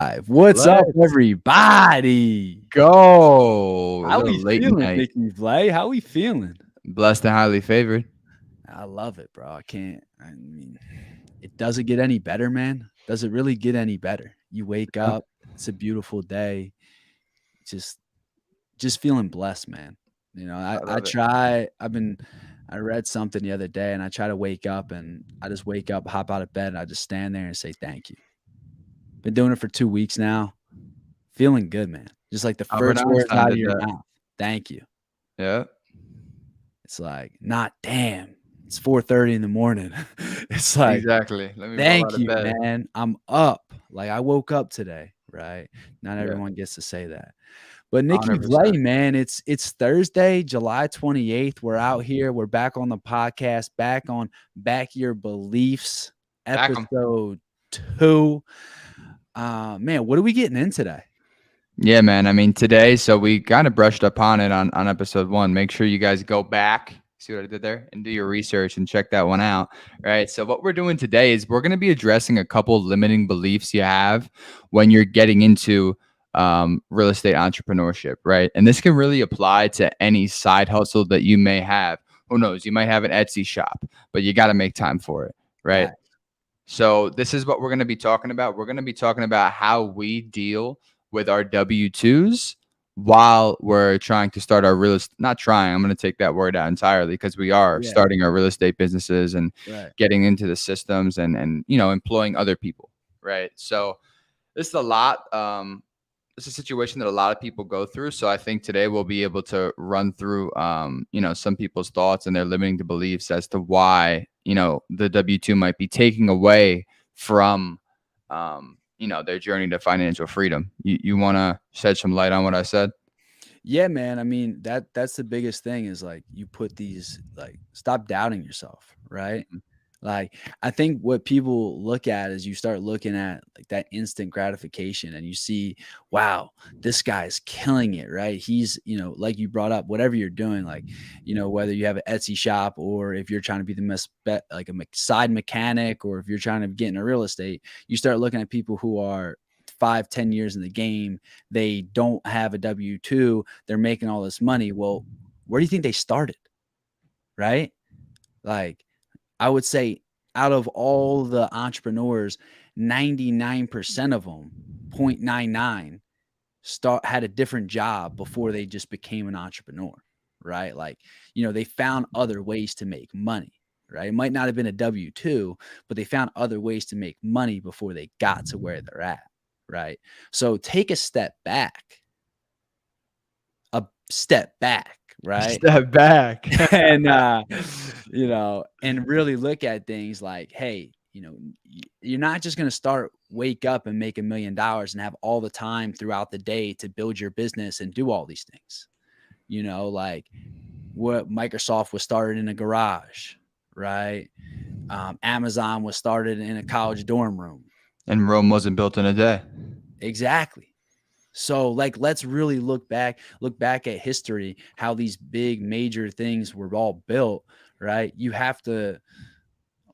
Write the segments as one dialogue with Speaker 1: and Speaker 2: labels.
Speaker 1: live. What's up,
Speaker 2: Let's
Speaker 1: everybody?
Speaker 2: go. A
Speaker 1: How
Speaker 2: little
Speaker 1: we
Speaker 2: late
Speaker 1: feeling,
Speaker 2: night.
Speaker 1: Nicky Vlay? How we feeling?
Speaker 2: Blessed and highly favored.
Speaker 1: I love it, bro. I can't. I mean, it doesn't get any better, man. Does it really get any better? You wake
Speaker 2: Yeah,
Speaker 1: up. It's a beautiful day. Just, just feeling blessed, man. You know, I
Speaker 2: I
Speaker 1: I
Speaker 2: love it.
Speaker 1: try. I read something the other day, and I try to wake up, and I just wake up, hop out of bed, and I just stand there and say thank you. Been doing it for 2 weeks now. Feeling good, man. Just like the
Speaker 2: Albert
Speaker 1: first words
Speaker 2: Einstein
Speaker 1: out of
Speaker 2: did
Speaker 1: your
Speaker 2: that.
Speaker 1: mouth. Thank you.
Speaker 2: Yeah,
Speaker 1: It's like, not damn. It's 4:30 in the morning. It's like,
Speaker 2: exactly. Let me roll
Speaker 1: thank
Speaker 2: out of
Speaker 1: you,
Speaker 2: bed.
Speaker 1: man. I'm up. Like I woke up today, right? Not
Speaker 2: Yeah,
Speaker 1: everyone gets to say that. But Nikki Vlay,
Speaker 2: 100%.
Speaker 1: man, it's Thursday, July 28th. We're out here. We're back on the podcast, back on Back Your Beliefs,
Speaker 2: Back 'em.
Speaker 1: episode 2. Man, what are we getting in today?
Speaker 2: Yeah, man. I mean, today, so we kind of brushed up on it on episode 1. Make sure you guys go back, see what I did there, and do your research and check that one out. Right. So, what we're doing today is we're going to be addressing a couple limiting beliefs you have when you're getting into real estate entrepreneurship. Right. And this can really apply to any side hustle that you may have. Who knows? You might have an Etsy shop, but you got to make time for it. Right.
Speaker 1: Fact.
Speaker 2: So this is what we're going to be talking about. We're going to be talking about how we deal with our W-2s while we're trying to start our real estate. Not trying, I'm going to take that word out entirely because we are
Speaker 1: Yeah,
Speaker 2: starting our real estate businesses and
Speaker 1: right.
Speaker 2: getting into the systems and employing other people, right? So this is a lot. It's a situation that a lot of people go through. So I think today we'll be able to run through, some people's thoughts and their limiting to beliefs as to why, the W-2 might be taking away from, their journey to financial freedom. You want to shed some light on what I said?
Speaker 1: Yeah, man. I mean, that's the biggest thing is like you put these like stop doubting yourself, right? Like I think what people look at is you start looking at like that instant gratification and you see, wow, this guy's killing it, right? He's, like you brought up, whatever you're doing, like, whether you have an Etsy shop or if you're trying to be the like a side mechanic or if you're trying to get into real estate, you start looking at people who are 5, 10 years in the game. They don't have a W-2. They're making all this money. Well, where do you think they started? Right? Like, I would say out of all the entrepreneurs, 99% of them, 0.99, had a different job before they just became an entrepreneur, right? Like, they found other ways to make money, right? It might not have been a W-2, but they found other ways to make money before they got to where they're at, right? So take a step back, right?
Speaker 2: Step back.
Speaker 1: And and really look at things like, hey, you're not just going to wake up and make $1 million and have all the time throughout the day to build your business and do all these things. Like what Microsoft was started in a garage, right? Amazon was started in a college dorm room.
Speaker 2: And Rome wasn't built in a day.
Speaker 1: Exactly. So like let's really look back at history, how these big major things were all built, right? You have to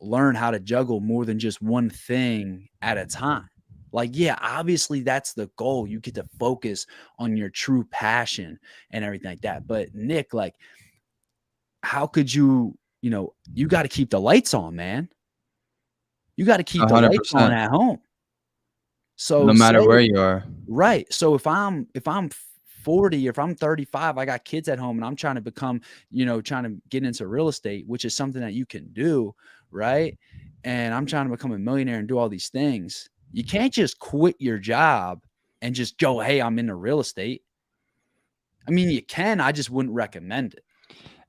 Speaker 1: learn how to juggle more than just one thing at a time. Like, yeah, obviously that's the goal. You get to focus on your true passion and everything like that. But Nick, like, how could you got to keep the lights on, man. You got to keep the lights on
Speaker 2: 100%.
Speaker 1: at home.
Speaker 2: No
Speaker 1: So
Speaker 2: matter
Speaker 1: say
Speaker 2: where you are.
Speaker 1: right. So if I'm 40, if I'm 35, I got kids at home and I'm trying to become, trying to get into real estate, which is something that you can do, right? And I'm trying to become a millionaire and do all these things. You can't just quit your job and just go, hey, I'm into real estate. I mean, you can, I just wouldn't recommend it.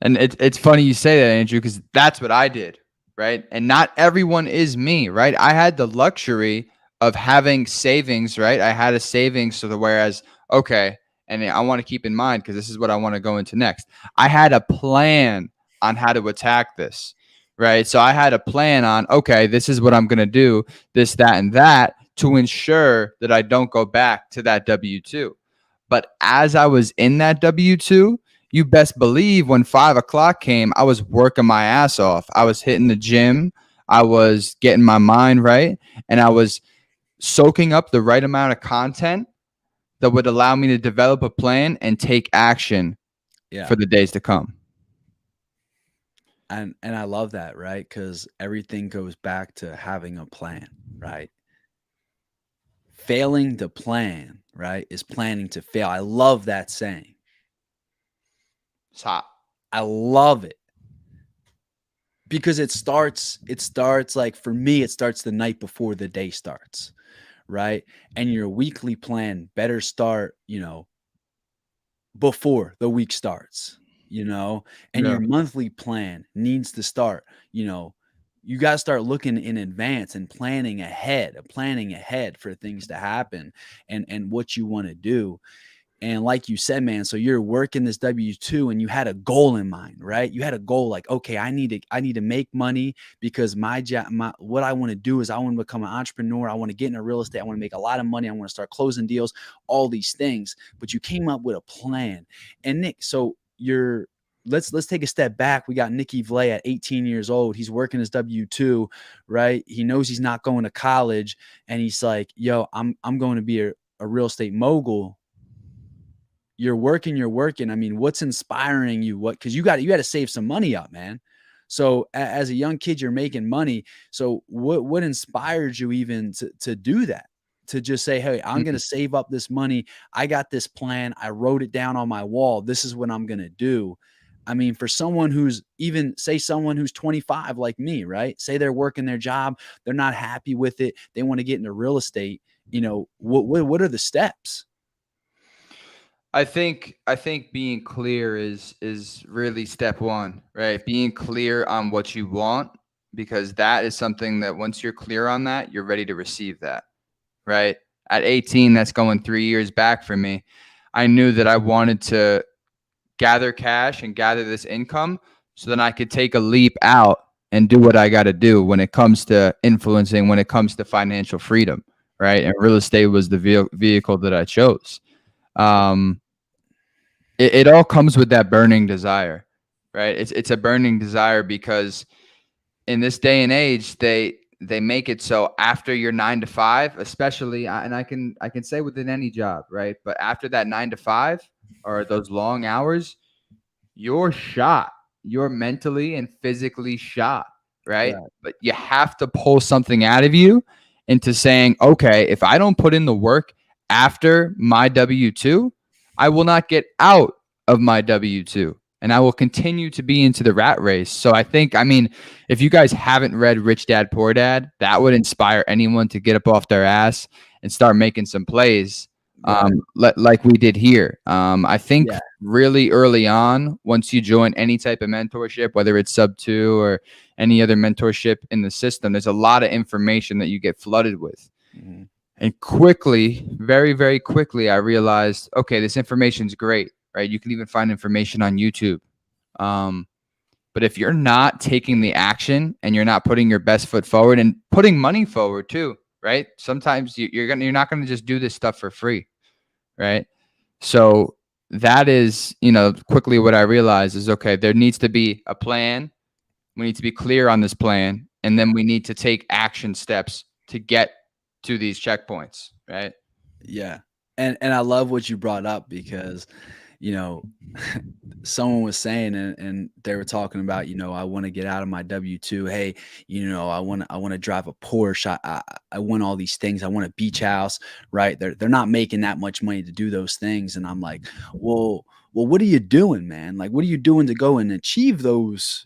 Speaker 2: And it's funny you say that, Andrew, because that's what I did, right? And not everyone is me, right? I had the luxury of having savings, right? I had a savings, so the whereas, okay, and I want to keep in mind because this is what I want to go into next. I had a plan on how to attack this, right? So I had a plan on, okay, this is what I'm going to do, this, that, and that to ensure that I don't go back to that W-2. But as I was in that W-2, you best believe when 5 o'clock came, I was working my ass off. I was hitting the gym. I was getting my mind right. And I was soaking up the right amount of content that would allow me to develop a plan and take action
Speaker 1: Yeah.
Speaker 2: for the days to come.
Speaker 1: And I love that, right? Because everything goes back to having a plan, right? Failing to plan, right, is planning to fail. I love that saying.
Speaker 2: It's hot.
Speaker 1: I love it because it starts like for me, it starts the night before the day starts, right? And your weekly plan better start, before the week starts, and
Speaker 2: Yeah.
Speaker 1: your monthly plan needs to start, you got to start looking in advance and planning ahead for things to happen and what you want to do. And like you said, man, so you're working this W-2 and you had a goal in mind, right? You had a goal like, okay, I need to make money because my job, what I want to do is I want to become an entrepreneur. I want to get into real estate. I want to make a lot of money. I want to start closing deals, all these things. But you came up with a plan. And Nick, so you're let's take a step back. We got Nicky Vlay at 18 years old. He's working his W-2, right? He knows he's not going to college, and he's like, yo, I'm going to be a real estate mogul. You're working. I mean, what's inspiring you? Because you got to save some money up, man. So as a young kid, you're making money. So what inspired you even to do that? To just say, hey, I'm gonna
Speaker 2: Mhm.
Speaker 1: save up this money. I got this plan. I wrote it down on my wall. This is what I'm gonna do. I mean, for someone who's even say someone who's 25 like me, right? Say they're working their job, they're not happy with it. They want to get into real estate. What are the steps?
Speaker 2: I think being clear is really step one, right? Being clear on what you want, because that is something that once you're clear on that, you're ready to receive that, right? At 18, that's going 3 years back for me. I knew that I wanted to gather cash and gather this income so then I could take a leap out and do what I got to do when it comes to influencing, when it comes to financial freedom, right? And real estate was the vehicle that I chose. Um, it all comes with that burning desire, right? It's a burning desire because in this day and age, they make it so after your 9 to 5, especially, and I can say within any job, right? But after that 9 to 5 or those long hours, you're shot. You're mentally and physically shot, right?
Speaker 1: Right.
Speaker 2: But you have to pull something out of you into saying, okay, if I don't put in the work after my W 2, I will not get out of my W 2. And I will continue to be into the rat race. So I mean, if you guys haven't read Rich Dad Poor Dad, that would inspire anyone to get up off their ass and start making some plays,
Speaker 1: Right.
Speaker 2: like we did here. I think
Speaker 1: Yeah.
Speaker 2: really early on, once you join any type of mentorship, whether it's sub 2 or any other mentorship in the system, there's a lot of information that you get flooded with.
Speaker 1: Mhm.
Speaker 2: And quickly, very, very quickly, I realized, okay, this information's great, right? You can even find information on YouTube. Um, but if you're not taking the action and you're not putting your best foot forward and putting money forward too, right? Sometimes you're not gonna just do this stuff for free, right? So that is, quickly what I realized is, okay, there needs to be a plan. We need to be clear on this plan, and then we need to take action steps to get to these checkpoints, right?
Speaker 1: Yeah. And I love what you brought up because, you know, someone was saying and they were talking about, I want to get out of my W-2. Hey, I want to drive a Porsche. I want all these things. I want a beach house, right? They're not making that much money to do those things. And I'm like, well, what are you doing, man? Like, what are you doing to go and achieve those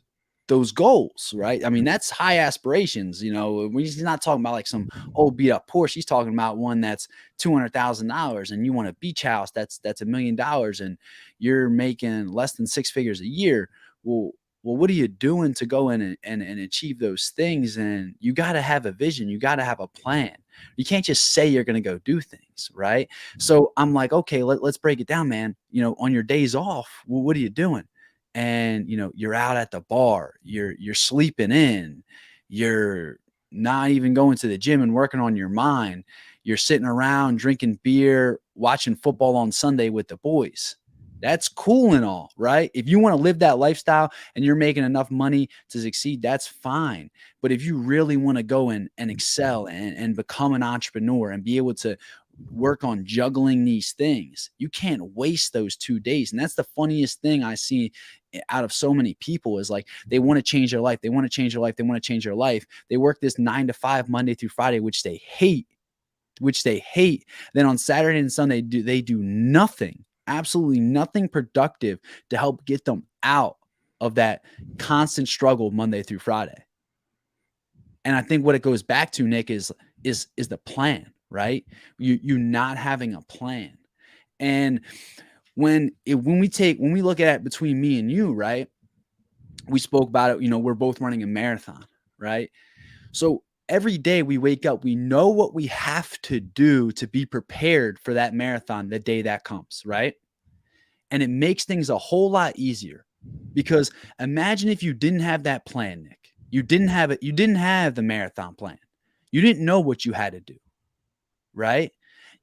Speaker 1: goals, right? I mean, that's high aspirations. He's not talking about like some old beat up Porsche. He's talking about one that's $200,000, and you want a beach house that's $1 million, and you're making less than six figures a year. Well, what are you doing to go in and achieve those things? And you got to have a vision. You got to have a plan. You can't just say you're going to go do things, right? So I'm like, okay, let's break it down, man. On your days off, well, what are you doing? And you're out at the bar, you're sleeping in, you're not even going to the gym and working on your mind. You're sitting around drinking beer, watching football on Sunday with the boys. That's cool and all, right? If you want to live that lifestyle and you're making enough money to succeed, that's fine. But if you really want to go and excel and become an entrepreneur and be able to work on juggling these things, you can't waste those 2 days. And that's the funniest thing I see out of so many people is like they want to change their life. They want to change their life. They want to change their life. They work this 9 to 5 Monday through Friday, which they hate. Then on Saturday and Sunday, they do nothing, absolutely nothing productive to help get them out of that constant struggle Monday through Friday. And I think what it goes back to, Nick, is the plan, right? You not having a plan. And when we look at it between me and you, right? We spoke about it, we're both running a marathon, right? So every day we wake up, we know what we have to do to be prepared for that marathon the day that comes, right? And it makes things a whole lot easier because imagine if you didn't have that plan, Nick. You didn't have it. You didn't have the marathon plan. You didn't know what you had to do, right?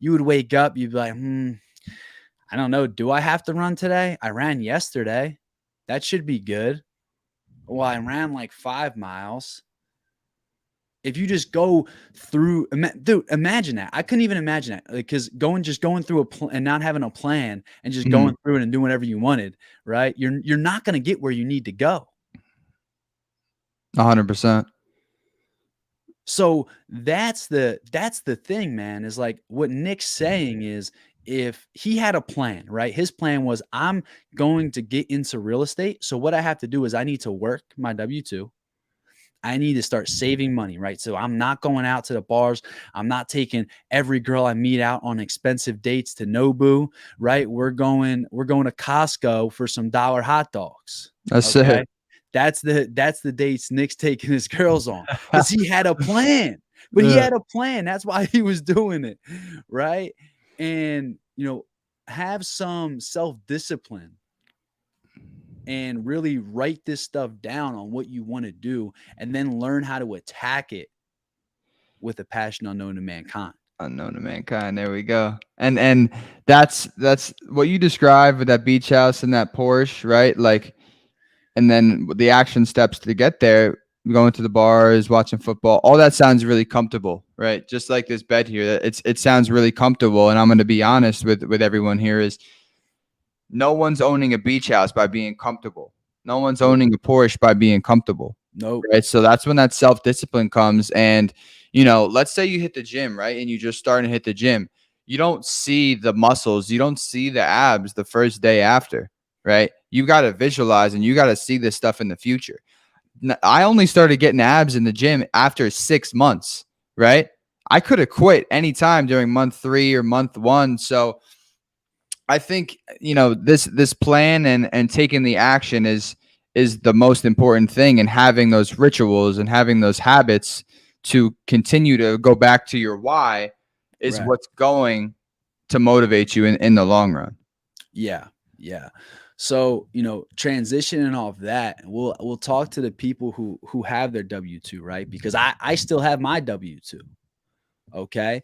Speaker 1: You would wake up, you'd be like, I don't know. Do I have to run today? I ran yesterday. That should be good. Well, I ran like 5 miles. If you just go through, dude, imagine that. I couldn't even imagine that because just going through and not having a plan and just
Speaker 2: Mhm.
Speaker 1: going through it and doing whatever you wanted, right? You're not going to get where you need to go.
Speaker 2: 100%.
Speaker 1: So that's the thing, man, is like what Nick's saying is if he had a plan, right? His plan was I'm going to get into real estate. So what I have to do is I need to work my W-2. I need to start saving money, right? So I'm not going out to the bars. I'm not taking every girl I meet out on expensive dates to Nobu, right? We're going to Costco for some dollar hot dogs.
Speaker 2: That's
Speaker 1: Okay.
Speaker 2: it.
Speaker 1: That's the dates Nick's taking his girls on because he had a plan. But he
Speaker 2: Yeah.
Speaker 1: had a plan. That's why he was doing it, right? And have some self-discipline and really write this stuff down on what you want to do and then learn how to attack it with a passion unknown to mankind.
Speaker 2: Unknown to mankind. There we go. And that's what you described with that beach house and that Porsche, right? Like, and then the action steps to get there, going to the bars, watching football, all that sounds really comfortable, right? Just like this bed here, it sounds really comfortable. And I'm going to be honest with everyone here is no one's owning a beach house by being comfortable. No one's
Speaker 1: Nope.
Speaker 2: owning a Porsche by being comfortable.
Speaker 1: Nope.
Speaker 2: Right. So that's when that self discipline comes. And, let's say you hit the gym, right? And you just start to hit the gym. You don't see the muscles, you don't see the abs the first day after, right? You got to visualize and you got to see this stuff in the future. I only started getting abs in the gym after 6 months, right? I could have quit anytime during month 3 or month 1. So I think this plan and taking the action is the most important thing, and having those rituals and having those habits to continue to go back to your why is
Speaker 1: Right.
Speaker 2: what's going to motivate you in the long run.
Speaker 1: Yeah. Yeah. So, transitioning off that, we'll talk to the people who have their W-2, right? Because I still have my W-2. Okay.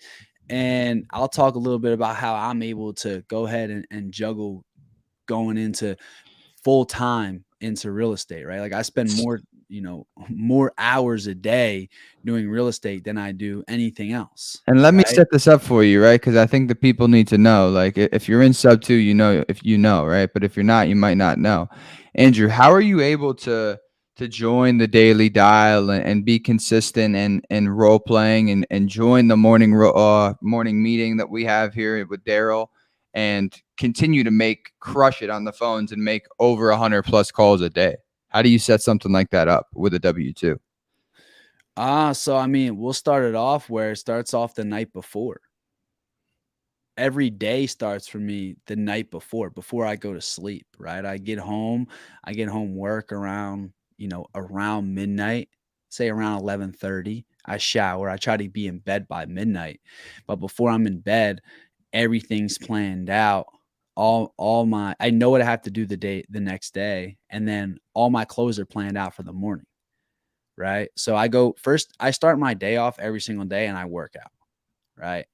Speaker 1: And I'll talk a little bit about how I'm able to go ahead and juggle going into full time into real estate, right? Like I spend more hours a day doing real estate than I do anything else,
Speaker 2: And let me
Speaker 1: right?
Speaker 2: set this up for you, right? Because I think the people need to know. Like, if you're in sub 2, if you know, right? But if you're not, you might not know. Andrew, how are you able to join the daily dial and be consistent and role playing and join the morning meeting that we have here with Daryl and continue to crush it on the phones and make over 100 plus calls a day? How do you set something like that up with a W-2?
Speaker 1: So I mean, we'll start it off where it starts off the night before. Every day starts for me the night before I go to sleep, right? I get home work around, around midnight, say around 11:30. I shower. I try to be in bed by midnight. But before I'm in bed, everything's planned out. All my I know what I have to do the next day, and then all my clothes are planned out for the morning, right? So I start my day off every single day and I work out, right?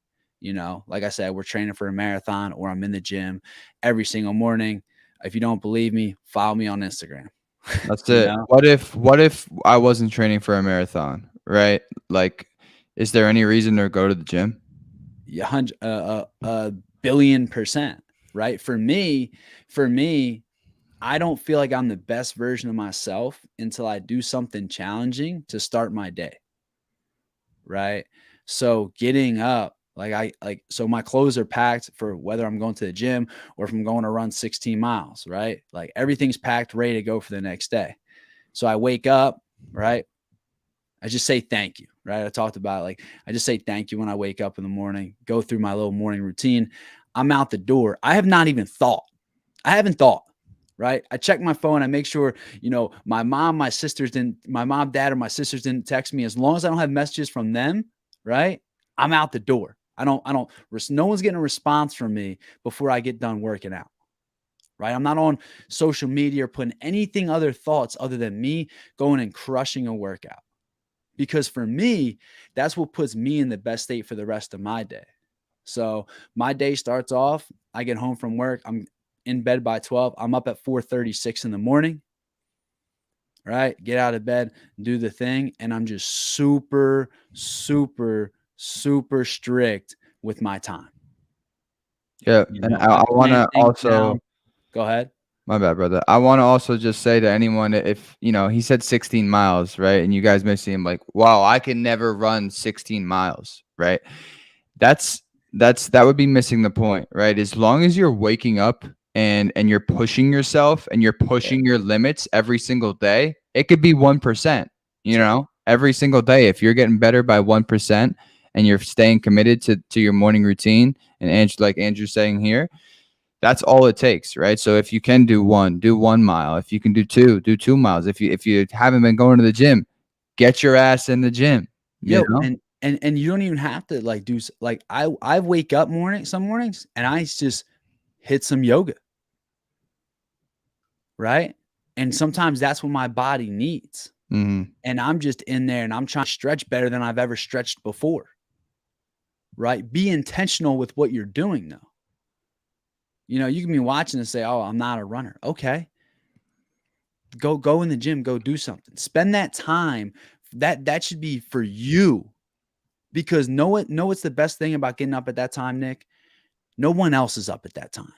Speaker 1: Like I said, we're training for a marathon or I'm in the gym every single morning. If you don't believe me, follow me on Instagram.
Speaker 2: That's
Speaker 1: You
Speaker 2: it.
Speaker 1: know?
Speaker 2: What if I wasn't training for a marathon, right? Like, is there any reason to go to the gym?
Speaker 1: Yeah, a billion percent, right? For me, I don't feel like I'm the best version of myself until I do something challenging to start my day, right? So getting up, so my clothes are packed for whether I'm going to the gym or if I'm going to run 16 miles, right? Like everything's packed, ready to go for the next day. So I wake up, right? I just say thank you, right? I talked about like I just say thank you when I wake up in the morning, go through my little morning routine. I'm out the door. I have not even thought. I haven't thought, right? I check my phone. I make sure, my mom, my mom, dad, or my sisters didn't text me. As long as I don't have messages from them, right? I'm out the door. No one's getting a response from me before I get done working out, right? I'm not on social media or putting anything other thoughts other than me going and crushing a workout. Because for me, that's what puts me in the best state for the rest of my day. So my day starts off, I get home from work, I'm in bed by 12. I'm up at 4:36 in the morning, right? Get out of bed, do the thing, and I'm just super super super strict with my time.
Speaker 2: Yeah, and I
Speaker 1: I
Speaker 2: want
Speaker 1: plan
Speaker 2: to
Speaker 1: things
Speaker 2: also.
Speaker 1: down. Go ahead.
Speaker 2: My bad, brother. I want to also just say to anyone, if he said 16 miles, right, and you guys may seem like, wow, I can never run 16 miles, right? That's that would be missing the point, right? As long as you're waking up and you're pushing yourself and you're
Speaker 1: Yeah,
Speaker 2: pushing your limits every single day, it could be 1%,
Speaker 1: that's right.
Speaker 2: every single day. If you're getting better by 1% and you're staying committed to your morning routine, and Andrew, like Andrew's saying here, that's all it takes, right? So if you can do 1 mile. If you can do 2 miles. If you haven't been going to the gym, get your ass in the gym. You
Speaker 1: Yo,
Speaker 2: know.
Speaker 1: and you don't even have to like like I wake up some mornings and I just hit some yoga, right? And sometimes that's what my body needs.
Speaker 2: Hmm.
Speaker 1: And I'm just in there and I'm trying to stretch better than I've ever stretched before, right? Be intentional with what you're doing though. You can be watching and say, "Oh, I'm not a runner." Okay. Go in the gym, go do something. Spend that time. That should be for you. Because know what's the best thing about getting up at that time, Nick? No one else is up at that time.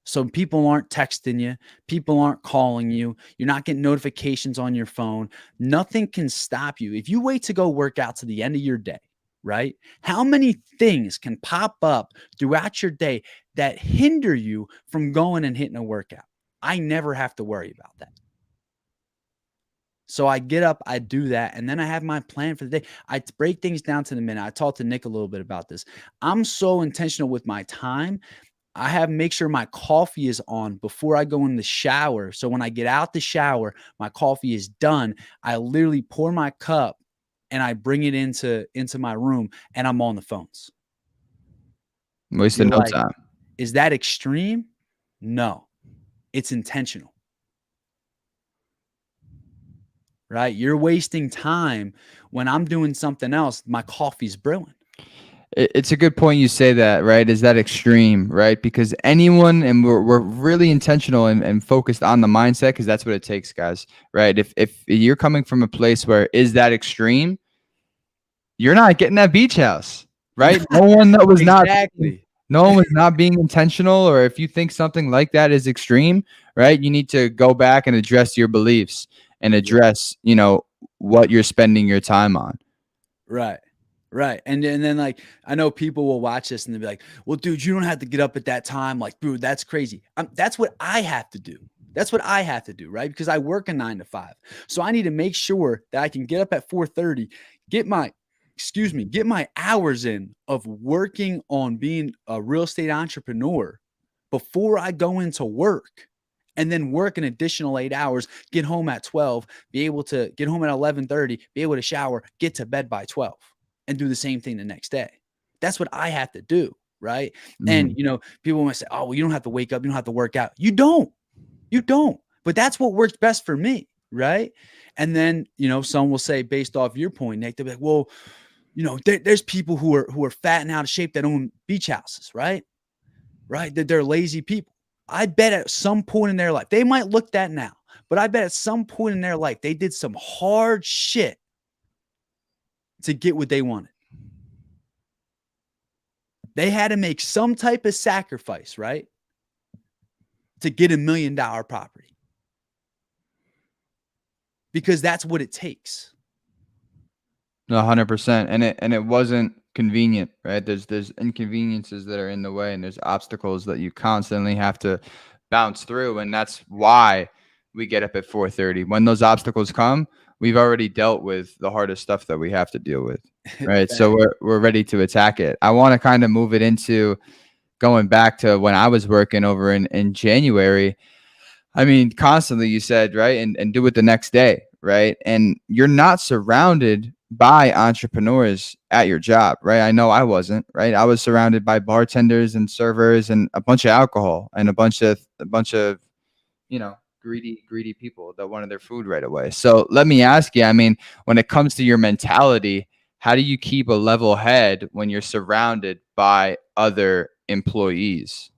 Speaker 1: So people aren't texting you, people aren't calling you, you're not getting notifications on your phone. Nothing can stop you. If you wait to go work out to the end of your day, right? How many things can pop up throughout your day that hinder you from going and hitting a workout? I never have to worry about that. So I get up, I do that, and then I have my plan for the day. I break things down to the minute. I talked to Nick a little bit about this. I'm so intentional with my time. I have make sure my coffee is on before I go in the shower. So when I get out the shower, my coffee is done. I literally pour my cup and I bring it into my room and I'm on the phones.
Speaker 2: Wasted
Speaker 1: You're
Speaker 2: no
Speaker 1: like,
Speaker 2: time.
Speaker 1: is that extreme? No, it's intentional, right? You're wasting time when I'm doing something else. My coffee's brewing.
Speaker 2: It's a good point you say that, right? Is that extreme, right? Because anyone, and we're really intentional and focused on the mindset, because that's what it takes, guys, right? If you're coming from a place where is that extreme, you're not getting that beach house, right? No one that was not
Speaker 1: Exactly.
Speaker 2: no one was not being intentional, or if you think something like that is extreme, right? You need to go back and address your beliefs and
Speaker 1: Yeah.
Speaker 2: address, what you're spending your time on.
Speaker 1: Right. Right. And then like I know people will watch this and they'll be like, "Well, dude, you don't have to get up at that time." Like, dude, that's crazy. That's what I have to do. That's what I have to do, right? Because I work a 9 to 5. So I need to make sure that I can get up at 4:30, get my get my hours in of working on being a real estate entrepreneur before I go into work and then work an additional 8 hours, get home at 12, be able to get home at 11:30, be able to shower, get to bed by 12 and do the same thing the next day. That's what I have to do. Right. And,
Speaker 2: Mhm.
Speaker 1: people might say, oh, well, you don't have to wake up. You don't have to work out. You don't. But that's what works best for me. Right. And then, some will say, based off your point, Nick, they'll be like, well, there's people who are fat and out of shape that own beach houses. Right. Right. They're lazy people. I bet at some point in their life, they might look that now, but I bet at some point in their life, they did some hard shit to get what they wanted. They had to make some type of sacrifice, right? To get $1 million property because that's what it takes.
Speaker 2: 100%. And it wasn't convenient, right? There's inconveniences that are in the way, and there's obstacles that you constantly have to bounce through, and that's why we get up at 4:30. When those obstacles come, we've already dealt with the hardest stuff that we have to deal with, right? So
Speaker 1: Fact.
Speaker 2: we're ready to attack it. I want to kind of move it into going back to when I was working over in January. I mean, constantly you said, right? And do it the next day, right? And you're not surrounded by entrepreneurs at your job, right? I know I wasn't, right? I was surrounded by bartenders and servers and a bunch of alcohol and a bunch of, greedy people that wanted their food right away. So let me ask you, I mean, when it comes to your mentality, how do you keep a level head when you're surrounded by other employees?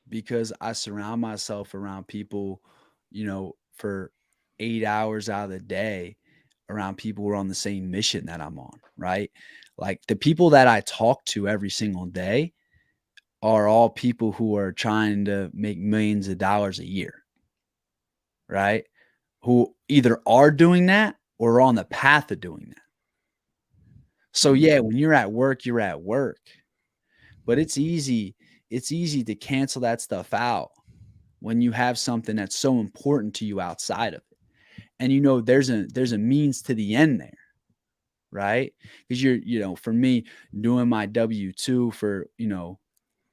Speaker 1: Because I surround myself around people, for 8 hours out of the day, around people who are on the same mission that I'm on, right? Like the people that I talk to every single day are all people who are trying to make millions of dollars a year, right? Who either are doing that or are on the path of doing that. So yeah, when you're at work, you're at work. But it's easy to cancel that stuff out when you have something that's so important to you outside of it. And there's a means to the end there, right? Because for me, doing my W-2 for,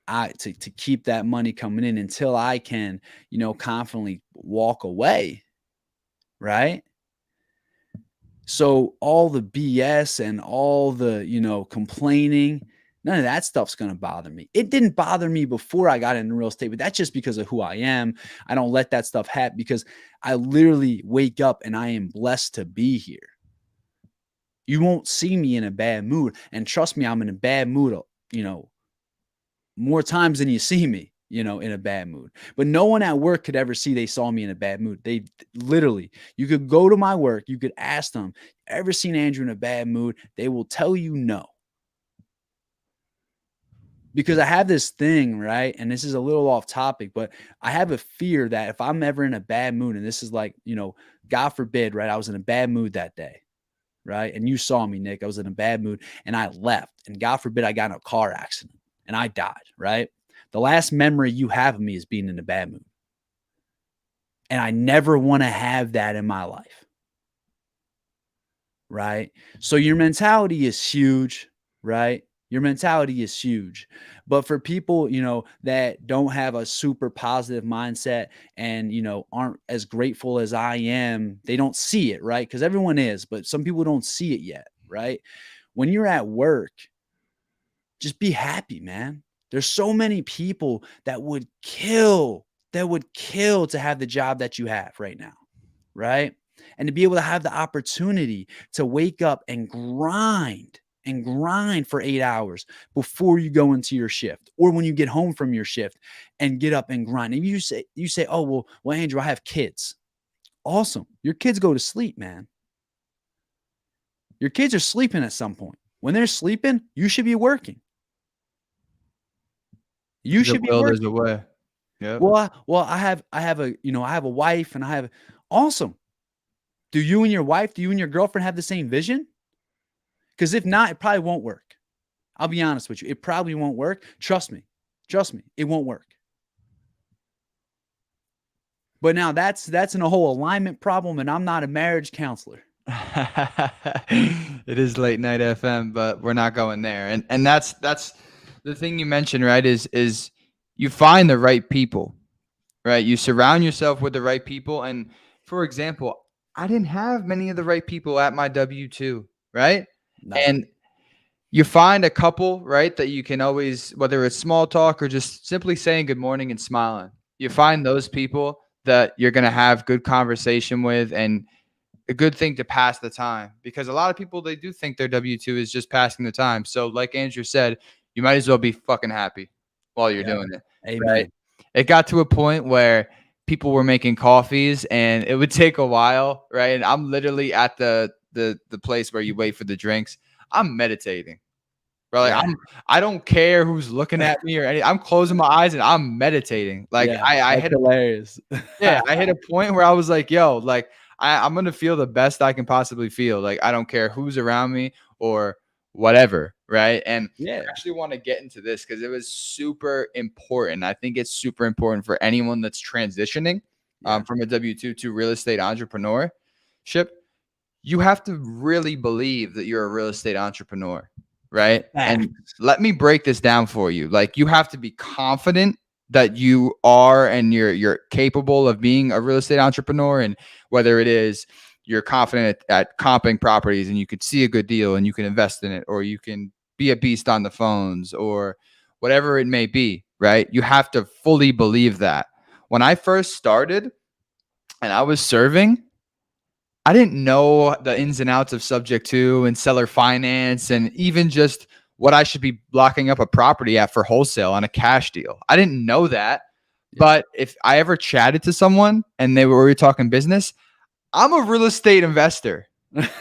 Speaker 1: I to keep that money coming in until I can, confidently walk away, right? So all the BS and all the, complaining, none of that stuff's going to bother me. It didn't bother me before I got into real estate, but that's just because of who I am. I don't let that stuff happen because I literally wake up and I am blessed to be here. You won't see me in a bad mood. And trust me, I'm in a bad mood, more times than you see me, in a bad mood. But no one at work could ever see they saw me in a bad mood. They literally, you could go to my work, you could ask them, ever seen Andrew in a bad mood? They will tell you no. Because I have this thing, right? And this is a little off topic, but I have a fear that if I'm ever in a bad mood, and this is like, God forbid, right? I was in a bad mood that day, right? And you saw me, Nick. I was in a bad mood and I left. And God forbid I got in a car accident and I died, right? The last memory you have of me is being in a bad mood. And I never want to have that in my life, right? So your mentality is huge, right? Your mentality is huge. But for people, that don't have a super positive mindset and, aren't as grateful as I am, they don't see it, right? Because everyone is, but some people don't see it yet, right? When you're at work, just be happy, man. There's so many people that would kill to have the job that you have right now, right? And to be able to have the opportunity to wake up and grind for 8 hours before you go into your shift or when you get home from your shift and get up and grind. And you say, oh, well, Andrew, I have kids. Awesome. Your kids go to sleep, man. Your kids are sleeping at some point. When they're sleeping, you should be working. You
Speaker 2: The
Speaker 1: should be
Speaker 2: will, there's a
Speaker 1: working.
Speaker 2: way. Yep.
Speaker 1: I have a wife and awesome. Do you and your girlfriend have the same vision? Because if not, it probably won't work. I'll be honest with you. It probably won't work. Trust me. It won't work. But now that's in a whole alignment problem, and I'm not a marriage counselor.
Speaker 2: It is late night FM, but we're not going there. And that's the thing you mentioned, right? Is you find the right people, right? You surround yourself with the right people. And for example, I didn't have many of the right people at my W-2, right?
Speaker 1: No.
Speaker 2: And you find a couple, right, that you can always, whether it's small talk or just simply saying good morning and smiling, you find those people that you're going to have good conversation with and a good thing to pass the time, because a lot of people, they do think their W-2 is just passing the time. So like Andrew said, you might as well be fucking happy while you're
Speaker 1: Yeah.
Speaker 2: doing it, right?
Speaker 1: Amen.
Speaker 2: It got to a point where people were making coffees and it would take a while, right? And I'm literally at the place where you wait for the drinks. I'm meditating. Bro, like
Speaker 1: Yeah.
Speaker 2: I don't care who's looking at me or any. I'm closing my eyes and I'm meditating. Like
Speaker 1: Yeah,
Speaker 2: I
Speaker 1: that's
Speaker 2: hit a
Speaker 1: hilarious.
Speaker 2: yeah, I hit a point where I was like, yo, like I'm gonna feel the best I can possibly feel. Like I don't care who's around me or whatever, right? And I
Speaker 1: Yeah,
Speaker 2: actually want to get into this because it was super important. I think it's super important for anyone that's transitioning
Speaker 1: yeah.
Speaker 2: from a W-2 to real estate entrepreneurship. You have to really believe that you're a real estate entrepreneur, right? And
Speaker 1: Facts.
Speaker 2: let me break this down for you. Like you have to be confident that you are and you're capable of being a real estate entrepreneur, and whether it is you're confident at comping properties and you could see a good deal and you can invest in it, or you can be a beast on the phones or whatever it may be, right? You have to fully believe that. When I first started and I was serving, I didn't know the ins and outs of subject to and seller finance and even just what I should be locking up a property at for wholesale on a cash deal. I didn't know that.
Speaker 1: Yeah.
Speaker 2: But if I ever chatted to someone and we were talking business, I'm a real estate investor.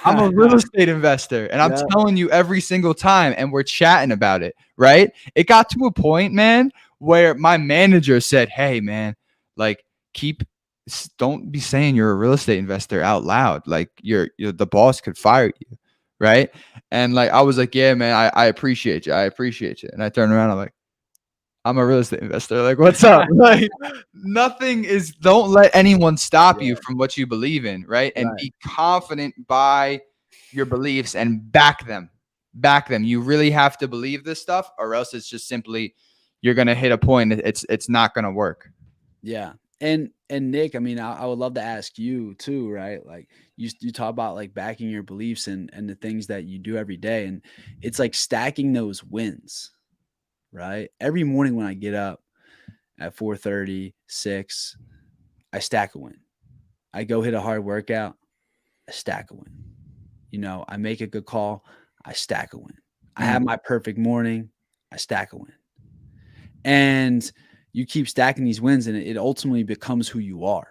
Speaker 2: I'm a real estate investor, and I'm
Speaker 1: Yeah.
Speaker 2: telling you every single time, and we're chatting about it, right? It got to a point, man, where my manager said, "Hey, man, like keep don't be saying you're a real estate investor out loud. Like you're the boss could fire you, right?" And like I was like, "Yeah, man, I appreciate you. I appreciate you." And I turned around, I'm like, I'm a real estate investor. Like, what's up? Like, nothing is, don't let anyone stop you
Speaker 1: Yeah,
Speaker 2: from what you believe in, right? And
Speaker 1: right.
Speaker 2: be confident by your beliefs and back them. Back them. You really have to believe this stuff, or else it's just simply you're gonna hit a point. It's not gonna work.
Speaker 1: Yeah. And Nick, I mean, I would love to ask you too, right? Like you talk about like backing your beliefs and the things that you do every day, and it's like stacking those wins, right? Every morning when I get up at 4:30, 6, I stack a win. I go hit a hard workout, I stack a win. I make a good call, I stack a win. I have
Speaker 2: Mm,
Speaker 1: my perfect morning, I stack a win. And you keep stacking these wins and it ultimately becomes who you are,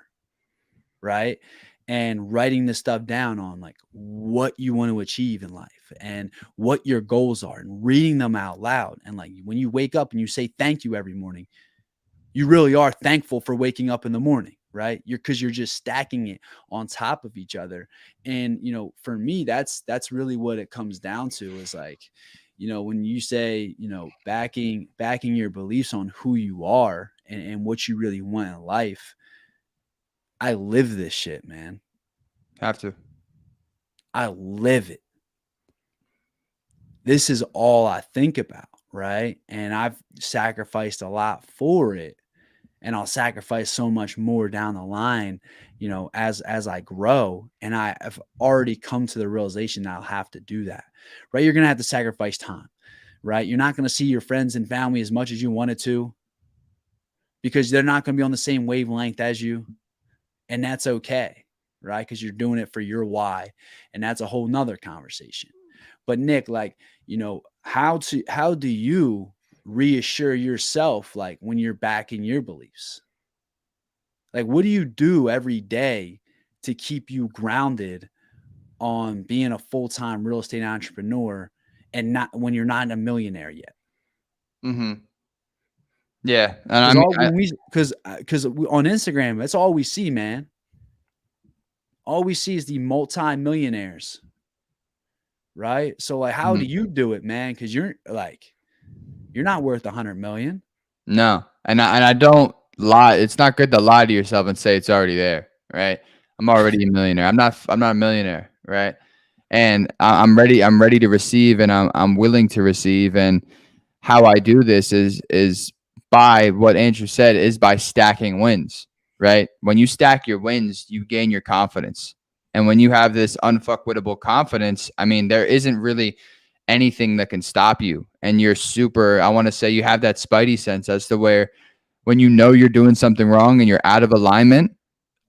Speaker 1: right? And writing this stuff down on like what you want to achieve in life and what your goals are and reading them out loud. And like when you wake up and you say thank you every morning, you really are thankful for waking up in the morning, right? Because you're just stacking it on top of each other. And for me, that's really what it comes down to is like, when you say, backing your beliefs on who you are and what you really want in life. I live this shit, man.
Speaker 2: have to.
Speaker 1: I live it. This is all I think about, right? And I've sacrificed a lot for it, and I'll sacrifice so much more down the line, as I grow. And I have already come to the realization that I'll have to do that, right? You're gonna have to sacrifice time, right? You're not gonna see your friends and family as much as you wanted to because they're not gonna be on the same wavelength as you, and that's okay, right? Because you're doing it for your why, and that's a whole nother conversation. But Nick, like, how do you reassure yourself like when you're back in your beliefs? Like, what do you do every day to keep you grounded on being a full-time real estate entrepreneur and not when you're not a millionaire yet?
Speaker 2: Hmm. Yeah, and I
Speaker 1: Because
Speaker 2: mean,
Speaker 1: all when we because on Instagram, that's all we see, man. All we see is the multi-millionaires, right? So like, how do
Speaker 2: mhm.
Speaker 1: you do it, man? Because you're not worth 100 million.
Speaker 2: No, and I don't lie. It's not good to lie to yourself and say it's already there, right? I'm already a millionaire. I'm not a millionaire, right? And I'm ready. I'm ready to receive, and I'm willing to receive. And how I do this is by what Andrew said, is by stacking wins, right? When you stack your wins, you gain your confidence. And when you have this unfuckwittable confidence, I mean, there isn't really anything that can stop you. And you're super, I want to say you have that spidey sense as to where when you know you're doing something wrong and you're out of alignment,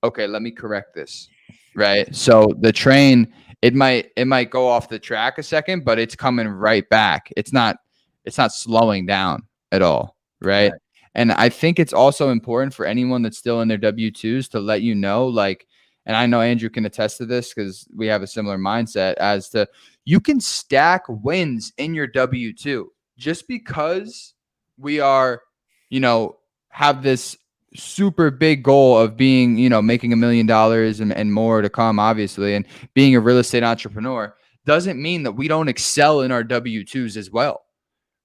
Speaker 2: okay, let me correct this. Right. So the train, it might go off the track a second, but it's coming right back. It's not slowing down at all. Right.
Speaker 1: Right.
Speaker 2: And I think it's also important for anyone that's still in their W-2s to let you know, like, and I know Andrew can attest to this because we have a similar mindset as to you can stack wins in your W-2 just because we are, you know, have this super big goal of being, making $1 million and more to come, obviously, and being a real estate entrepreneur doesn't mean that we don't excel in our W-2s as well,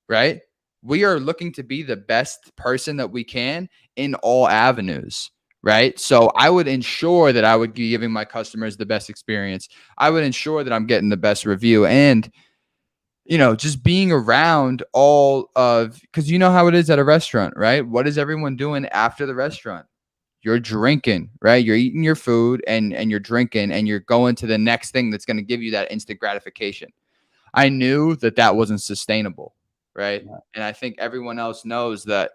Speaker 2: right? We are looking to be the best person that we can in all avenues, right? So I would ensure that I would be giving my customers the best experience. I would ensure that I'm getting the best review and, just being around all of, because you know how it is at a restaurant, right? What is everyone doing after the restaurant? You're drinking, right? You're eating your food and you're drinking and you're going to the next thing that's going to give you that instant gratification. I knew that that wasn't sustainable, right? And I think everyone else knows that,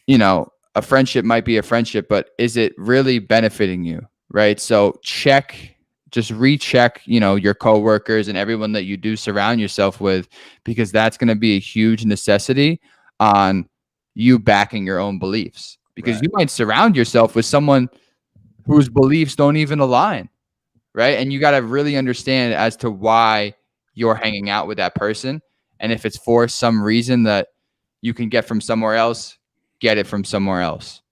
Speaker 2: a friendship might be a friendship, but is it really benefiting you, right? So just recheck, your coworkers and everyone that you do surround yourself with, because that's going to be a huge necessity on you backing your own beliefs. Because
Speaker 1: Right.
Speaker 2: you might surround yourself with someone whose beliefs don't even align, right? And you got to really understand as to why you're hanging out with that person. And if it's for some reason that you can get from somewhere else, get it from somewhere else.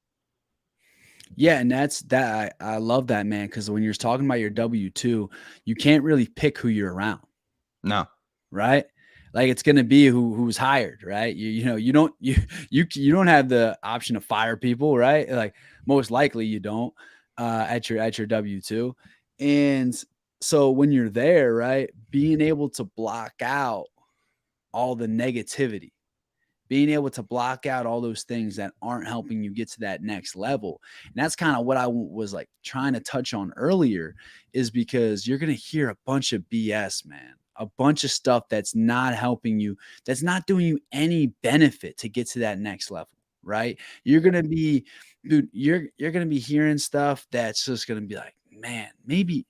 Speaker 1: Yeah, and that's that. I love that, man, because when you're talking about your W-2, you can't really pick who you're around,
Speaker 2: No.
Speaker 1: right? Like it's gonna be who's hired, right? You don't you don't have the option to fire people, right? Like most likely you don't at your W-2. And so when you're there, right, being able to block out all the negativity, being able to block out all those things that aren't helping you get to that next level. And that's kind of what I was like trying to touch on earlier, is because you're going to hear a bunch of BS, man, a bunch of stuff that's not helping you, that's not doing you any benefit to get to that next level. Right. You're going to be, dude, you're going to be hearing stuff that's just going to be like, maybe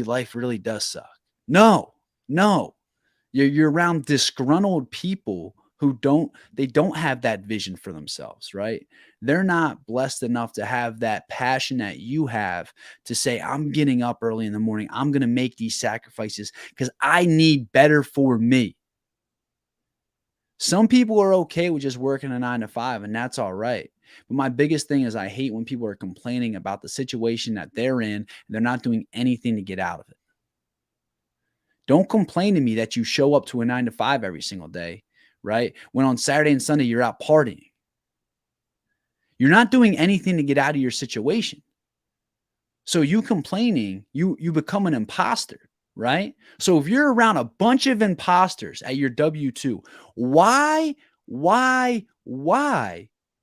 Speaker 1: life really does suck. No, no, you're around disgruntled people who don't have that vision for themselves, right? They're not blessed enough to have that passion that you have to say, I'm getting up early in the morning. I'm going to make these sacrifices because I need better for me. Some people are okay with just working a 9 to 5, and that's all right. But my biggest thing is I hate when people are complaining about the situation that they're in and they're not doing anything to get out of it. Don't complain to me that you show up to a 9 to 5 every single day, right? When on Saturday and Sunday you're out partying. You're not doing anything to get out of your situation. So you complaining, you become an imposter, right? So if you're around a bunch of imposters at your W-2, why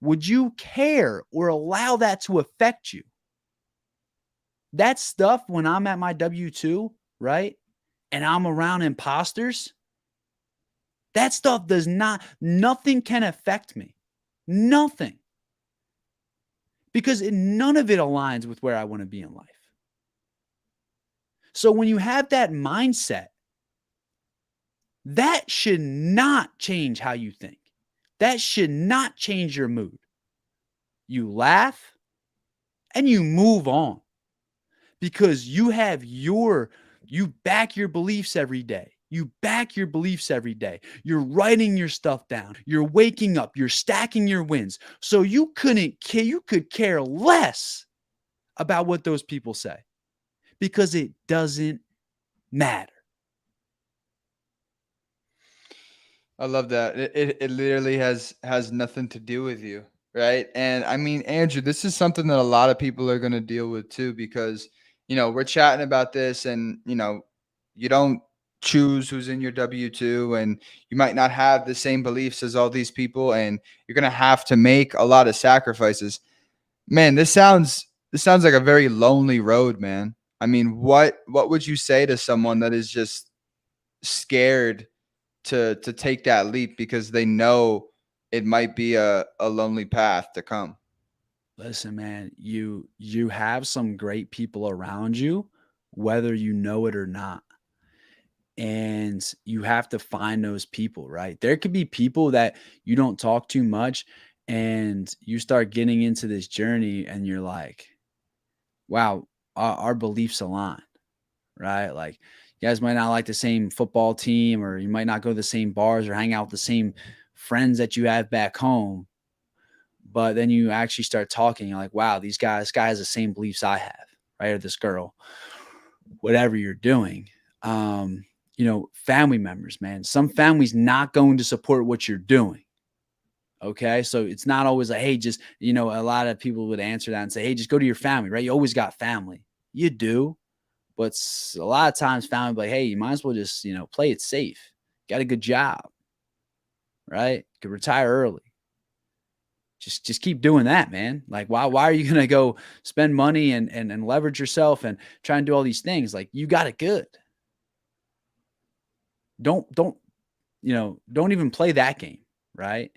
Speaker 1: would you care or allow that to affect you? That stuff when I'm at my W-2, right? And I'm around imposters, that stuff nothing can affect me. Nothing. Because none of it aligns with where I want to be in life. So when you have that mindset, that should not change how you think. That should not change your mood. You laugh and you move on because you back your beliefs every day. You back your beliefs every day. You're writing your stuff down. You're waking up. You're stacking your wins. So you could care less about what those people say because it doesn't matter.
Speaker 2: I love that. It literally has nothing to do with you, right? And I mean, Andrew, this is something that a lot of people are going to deal with too, because we're chatting about this, and you don't choose who's in your W-2, and you might not have the same beliefs as all these people, and you're going to have to make a lot of sacrifices. Man, this sounds like a very lonely road, man. I mean, what would you say to someone that is just scared to take that leap because they know it might be a lonely path to come?
Speaker 1: Listen, man, you have some great people around you, whether you know it or not. And you have to find those people, right? There could be people that you don't talk too much and you start getting into this journey and you're like, wow, our beliefs align, right? Like you guys might not like the same football team, or you might not go to the same bars or hang out with the same friends that you have back home. But then you actually start talking, you're like, wow, this guy has the same beliefs I have, right? Or this girl, whatever you're doing. Um, family members, man. Some families not going to support what you're doing. Okay. So it's not always like, hey, just, a lot of people would answer that and say, hey, just go to your family, right? You always got family. You do. But a lot of times family be like, hey, you might as well just, play it safe. Got a good job, right? Could retire early. Just keep doing that, man. Like, why are you gonna go spend money and leverage yourself and try and do all these things? Like, you got it good. Don't don't even play that game, right?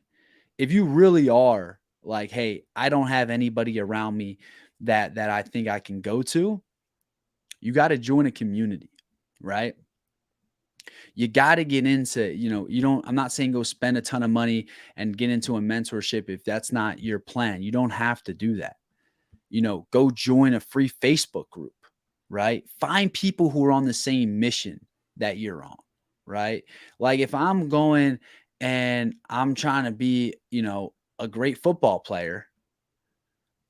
Speaker 1: If you really are like, hey, I don't have anybody around me that I think I can go to, you got to join a community, right? You got to get into, I'm not saying go spend a ton of money and get into a mentorship if that's not your plan. You don't have to do that. Go join a free Facebook group, right? Find people who are on the same mission that you're on, right? Like if I'm going and I'm trying to be, a great football player,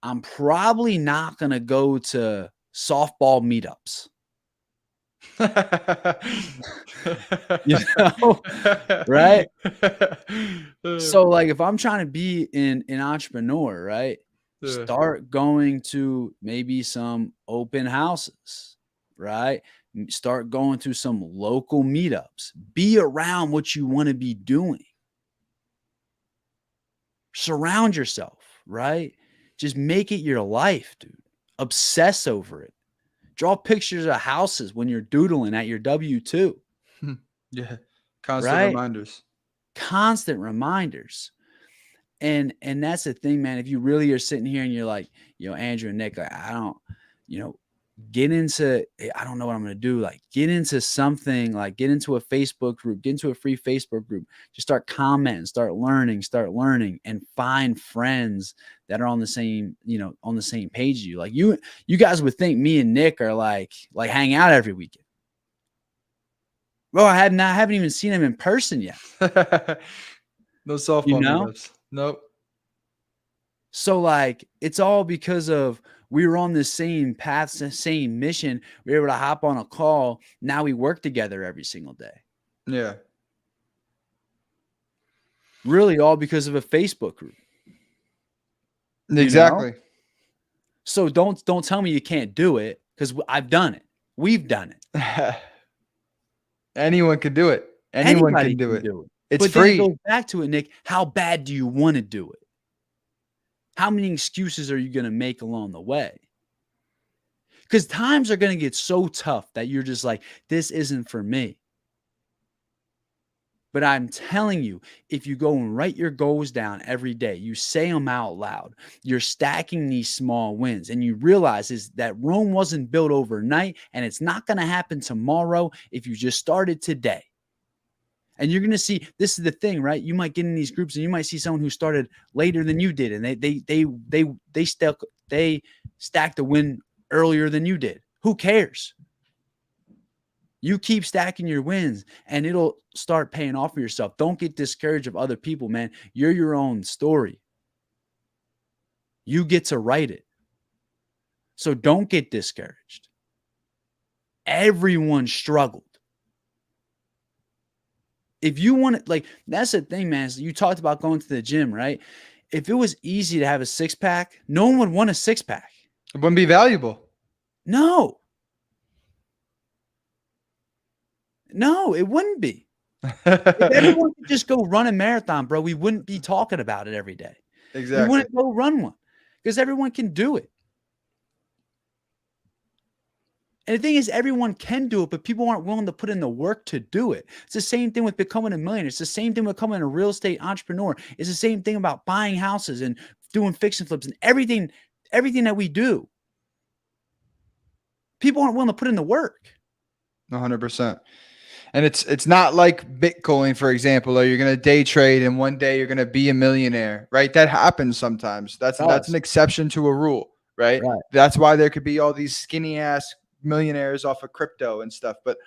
Speaker 1: I'm probably not going to go to softball meetups. You know, right? So like if I'm trying to be an entrepreneur, right? Start going to maybe some open houses, right? Start going to some local meetups. Be around what you want to be doing. Surround yourself, right? Just make it your life, dude. Obsess over it. Draw pictures of houses when you're doodling at your W-2,
Speaker 2: Yeah. Constant
Speaker 1: right?
Speaker 2: reminders.
Speaker 1: Constant reminders. And that's the thing, man. If you really are sitting here and you're like, Andrew and Nick, like, I don't, you know, get into, I don't know what I'm going to do. Like, get into something, like, get into a Facebook group, get into a free Facebook group. Just start commenting, start learning, and find friends that are on the same, on the same page as you. Like, you guys would think me and Nick are like hang out every weekend. Bro, I haven't even seen him in person yet.
Speaker 2: No
Speaker 1: You
Speaker 2: softball
Speaker 1: know?
Speaker 2: meetups. Nope.
Speaker 1: So like it's all because of we were on the same path, same mission. We were able to hop on a call. Now we work together every single day.
Speaker 2: Yeah.
Speaker 1: Really all because of a Facebook group, you know?
Speaker 2: Exactly.
Speaker 1: So don't tell me you can't do it because I've done it. We've done it.
Speaker 2: Anyone can do it. Anyone
Speaker 1: Anybody
Speaker 2: can do
Speaker 1: can
Speaker 2: it.
Speaker 1: do it.
Speaker 2: It's
Speaker 1: But then it
Speaker 2: free.
Speaker 1: goes back to it, Nick. How bad do you want to do it? How many excuses are you going to make along the way? Because times are going to get so tough that you're just like, this isn't for me. But I'm telling you, if you go and write your goals down every day, you say them out loud, you're stacking these small wins, and you realize is that Rome wasn't built overnight, and it's not going to happen tomorrow if you just started today. And you're going to see this is the thing, right? You might get in these groups and you might see someone who started later than you did, and they stacked a win earlier than you did. Who cares? You keep stacking your wins and it'll start paying off for yourself. Don't get discouraged of other people, man. You're your own story. You get to write it. So don't get discouraged. Everyone struggled. If you want to, like, that's the thing, man. You talked about going to the gym, right? If it was easy to have a six pack, no one would want a six pack.
Speaker 2: It wouldn't be valuable.
Speaker 1: No. No, it wouldn't be. If everyone could just go run a marathon, bro, we wouldn't be talking about it every day. We
Speaker 2: Exactly.
Speaker 1: wouldn't go run one because everyone can do it. And the thing is, everyone can do it, but people aren't willing to put in the work to do it. It's the same thing with becoming a millionaire. It's the same thing with becoming a real estate entrepreneur. It's the same thing about buying houses and doing fix and flips and everything that we do. People aren't willing to put in the work.
Speaker 2: 100%. And it's not like Bitcoin, for example, or you're gonna day trade and one day you're gonna be a millionaire, right? That happens sometimes. That's an
Speaker 1: Does.
Speaker 2: exception to a rule, right?
Speaker 1: Right.
Speaker 2: That's why there could be all these skinny ass millionaires off of crypto and stuff. But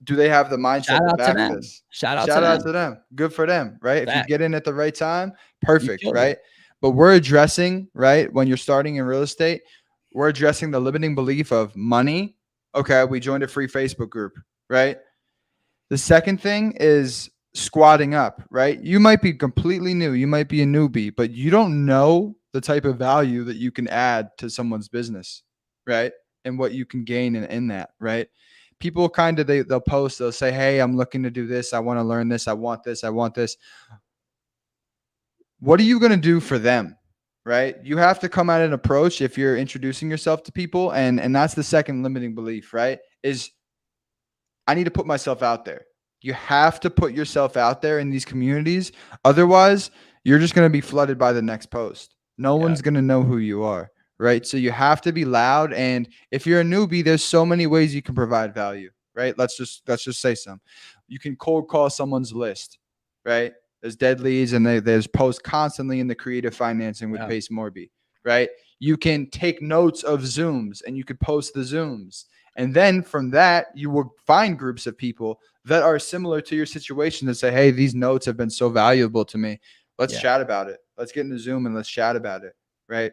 Speaker 2: do they have the
Speaker 1: Shout
Speaker 2: mindset to
Speaker 1: out to
Speaker 2: back
Speaker 1: them.
Speaker 2: this?
Speaker 1: Shout out to
Speaker 2: Shout out
Speaker 1: them.
Speaker 2: to them. Good for them, right? If you
Speaker 1: Fact.
Speaker 2: get in at the right time,
Speaker 1: You
Speaker 2: perfect,
Speaker 1: killed it.
Speaker 2: right? But we're addressing, right, when you're starting in real estate, we're addressing the limiting belief of money. Okay, we joined a free Facebook group, right? The second thing is squatting up, right? You might be completely new, you might be a newbie, but you don't know the type of value that you can add to someone's business, right? And what you can gain in that, right? People kind of they'll post, they'll say, "Hey, I'm looking to do this. I want to learn this. I want this. I want this." What are you going to do for them? Right? You have to come at an approach if you're introducing yourself to people, and that's the second limiting belief, right? Is I need to put myself out there. You have to put yourself out there in these communities. Otherwise, you're just going to be flooded by the next post. No
Speaker 1: Yeah.
Speaker 2: one's going to know who you are, right? So you have to be loud. And if you're a newbie, there's so many ways you can provide value, right? Let's just say some. You can cold call someone's list, right? There's dead leads and there's posts constantly in the creative financing with
Speaker 1: Yeah.
Speaker 2: Pace Morby, right? You can take notes of Zooms and you could post the Zooms. And then from that, you will find groups of people that are similar to your situation that say, "Hey, these notes have been so valuable to me. Let's
Speaker 1: Yeah.
Speaker 2: chat about it. Let's get into Zoom and let's chat about it." Right.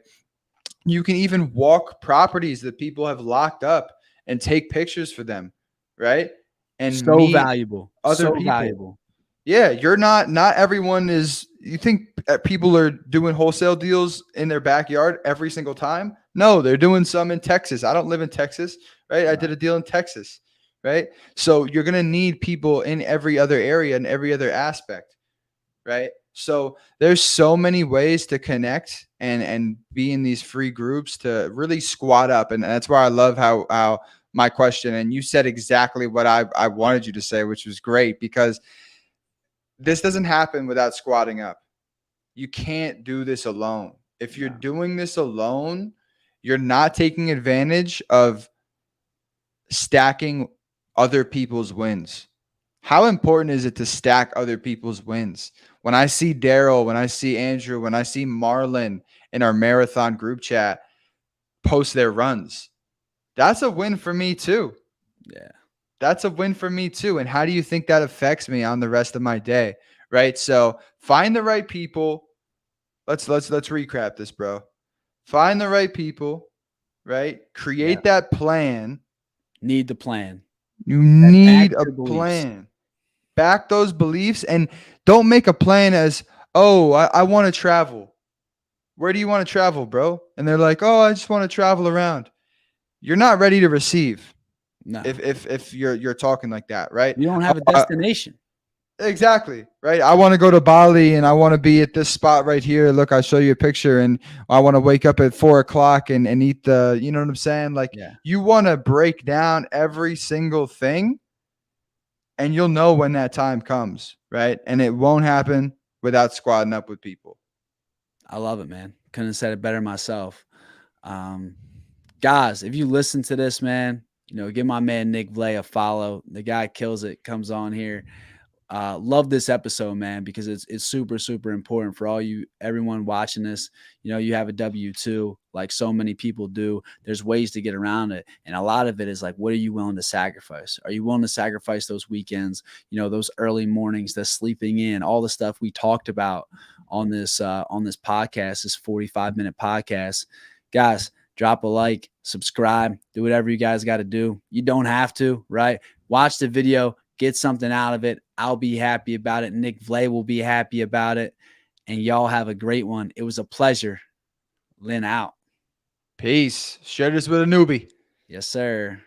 Speaker 2: You can even walk properties that people have locked up and take pictures for them. Right. And
Speaker 1: So
Speaker 2: meet
Speaker 1: valuable.
Speaker 2: other
Speaker 1: So
Speaker 2: people.
Speaker 1: valuable.
Speaker 2: Yeah, you're not everyone is you think people are doing wholesale deals in their backyard every single time? No, they're doing some in Texas. I don't live in Texas, right? I
Speaker 1: Right.
Speaker 2: did a deal in Texas, right? So you're going to need people in every other area and every other aspect, right? So there's so many ways to connect and be in these free groups to really squat up, and that's why I love how my question, and you said exactly what I wanted you to say, which was great because this doesn't happen without squatting up. You can't do this alone. If you're
Speaker 1: No.
Speaker 2: doing this alone, you're not taking advantage of stacking other people's wins. How important is it to stack other people's wins? When I see Daryl, when I see Andrew, when I see Marlon in our marathon group chat post their runs, that's a win for me too.
Speaker 1: Yeah.
Speaker 2: That's a win for me too. And how do you think that affects me on the rest of my day? Right. So find the right people. Let's recap this, bro. Find the right people, right?
Speaker 1: Yeah.
Speaker 2: Create that plan.
Speaker 1: Need the plan.
Speaker 2: You
Speaker 1: That
Speaker 2: need
Speaker 1: backs
Speaker 2: a
Speaker 1: your beliefs.
Speaker 2: plan. Back those beliefs and don't make a plan as, "Oh, I want to travel." Where do you want to travel, bro? And they're like, "Oh, I just want to travel around." You're not ready to receive
Speaker 1: No.
Speaker 2: if you're talking like that, right?
Speaker 1: You don't have a
Speaker 2: Uh,
Speaker 1: destination.
Speaker 2: Exactly. Right. I want to go to Bali and I want to be at this spot right here. Look, I'll show you a picture and I want to wake up at 4 o'clock and eat you know what I'm saying? Like
Speaker 1: Yeah.
Speaker 2: you want to break down every single thing and you'll know when that time comes. Right. And it won't happen without squatting up with people.
Speaker 1: I love it, man. Couldn't have said it better myself. Um, guys, if you listen to this, man, give my man Nick Vlay a follow. The guy kills it, comes on here. Love this episode, man, because it's super, super important for everyone watching this. You have a W-2 like so many people do. There's ways to get around it. And a lot of it is like, what are you willing to sacrifice? Are you willing to sacrifice those weekends, those early mornings, the sleeping in, all the stuff we talked about on this podcast, this 45-minute podcast. Guys, drop a like, subscribe, do whatever you guys got to do. You don't have to, right? Watch the video, get something out of it. I'll be happy about it. Nick Vlay will be happy about it. And y'all have a great one. It was a pleasure. Lynn out.
Speaker 2: Peace. Share this with a newbie.
Speaker 1: Yes, sir.